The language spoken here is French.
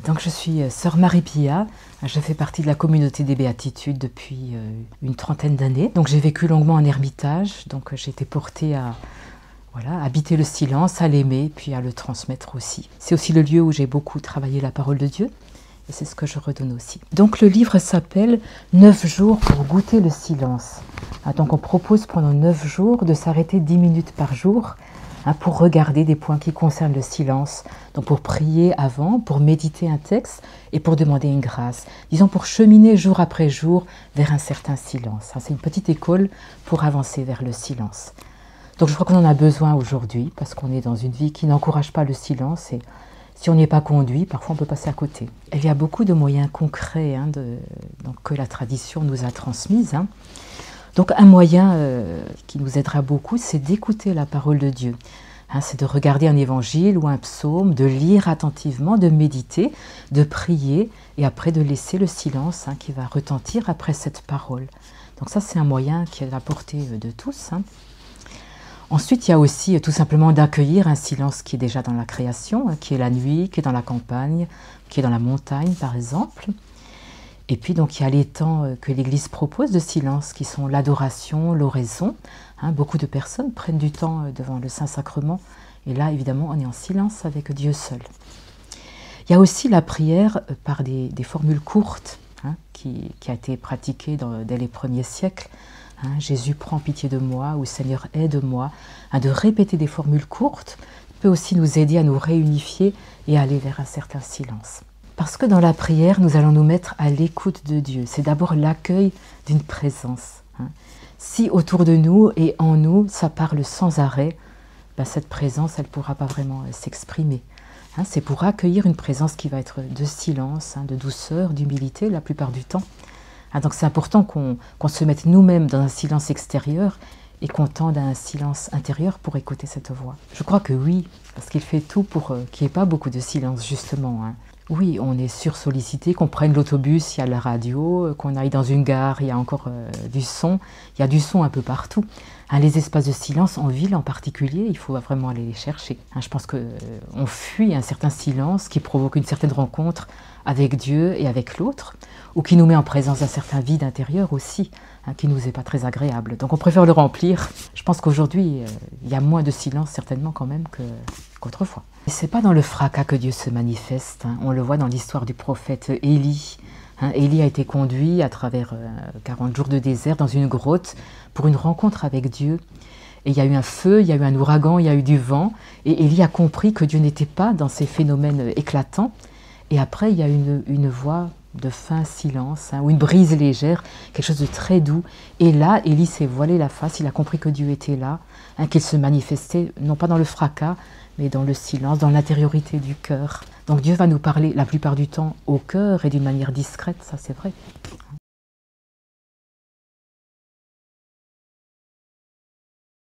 Donc je suis sœur Marie-Pia, je fais partie de la communauté des Béatitudes depuis une trentaine d'années. Donc j'ai vécu longuement en ermitage, donc j'ai été portée à habiter le silence, à l'aimer, puis à le transmettre aussi. C'est aussi le lieu où j'ai beaucoup travaillé la parole de Dieu, et c'est ce que je redonne aussi. Donc le livre s'appelle « 9 jours pour goûter le silence ». Donc on propose pendant 9 jours de s'arrêter 10 minutes par jour, pour regarder des points qui concernent le silence, donc pour prier avant, pour méditer un texte et pour demander une grâce. Disons pour cheminer jour après jour vers un certain silence. C'est une petite école pour avancer vers le silence. Donc je crois qu'on en a besoin aujourd'hui parce qu'on est dans une vie qui n'encourage pas le silence et si on n'y est pas conduit, parfois on peut passer à côté. Il y a beaucoup de moyens concrets que la tradition nous a transmises. Donc un moyen qui nous aidera beaucoup, c'est d'écouter la parole de Dieu. C'est de regarder un évangile ou un psaume, de lire attentivement, de méditer, de prier et après de laisser le silence qui va retentir après cette parole. Donc ça, c'est un moyen qui est à la portée de tous. Ensuite, il y a aussi tout simplement d'accueillir un silence qui est déjà dans la création, qui est la nuit, qui est dans la campagne, qui est dans la montagne par exemple. Et puis donc il y a les temps que l'Église propose de silence, qui sont l'adoration, l'oraison. Beaucoup de personnes prennent du temps devant le Saint-Sacrement, et là évidemment on est en silence avec Dieu seul. Il y a aussi la prière par des formules courtes, qui a été pratiquée dès les premiers siècles. Jésus prends pitié de moi, ou Seigneur aide-moi. De répéter des formules courtes peut aussi nous aider à nous réunifier et à aller vers un certain silence. Parce que dans la prière, nous allons nous mettre à l'écoute de Dieu. C'est d'abord l'accueil d'une présence. Si autour de nous et en nous, ça parle sans arrêt, cette présence, elle ne pourra pas vraiment s'exprimer. C'est pour accueillir une présence qui va être de silence, de douceur, d'humilité la plupart du temps. Donc c'est important qu'on se mette nous-mêmes dans un silence extérieur et qu'on tende à un silence intérieur pour écouter cette voix. Je crois que oui, parce qu'il fait tout pour qu'il n'y ait pas beaucoup de silence justement. Oui, on est sursollicité, qu'on prenne l'autobus, il y a la radio, qu'on aille dans une gare, il y a encore du son. Il y a du son un peu partout. Les espaces de silence, en ville en particulier, il faut vraiment aller les chercher. Je pense qu'on fuit un certain silence qui provoque une certaine rencontre avec Dieu et avec l'autre, ou qui nous met en présence d'un certain vide intérieur aussi, qui ne nous est pas très agréable. Donc on préfère le remplir. Je pense qu'aujourd'hui, il y a moins de silence certainement quand même qu'autrefois. Et ce n'est pas dans le fracas que Dieu se manifeste. On le voit dans l'histoire du prophète Élie. Élie a été conduit à travers 40 jours de désert dans une grotte pour une rencontre avec Dieu. Et il y a eu un feu, il y a eu un ouragan, il y a eu du vent. Et Élie a compris que Dieu n'était pas dans ces phénomènes éclatants. Et après, il y a une voix de fin silence, ou une brise légère, quelque chose de très doux. Et là, Élie s'est voilé la face, il a compris que Dieu était là, qu'il se manifestait, non pas dans le fracas, mais dans le silence, dans l'intériorité du cœur. Donc Dieu va nous parler la plupart du temps au cœur et d'une manière discrète, ça c'est vrai.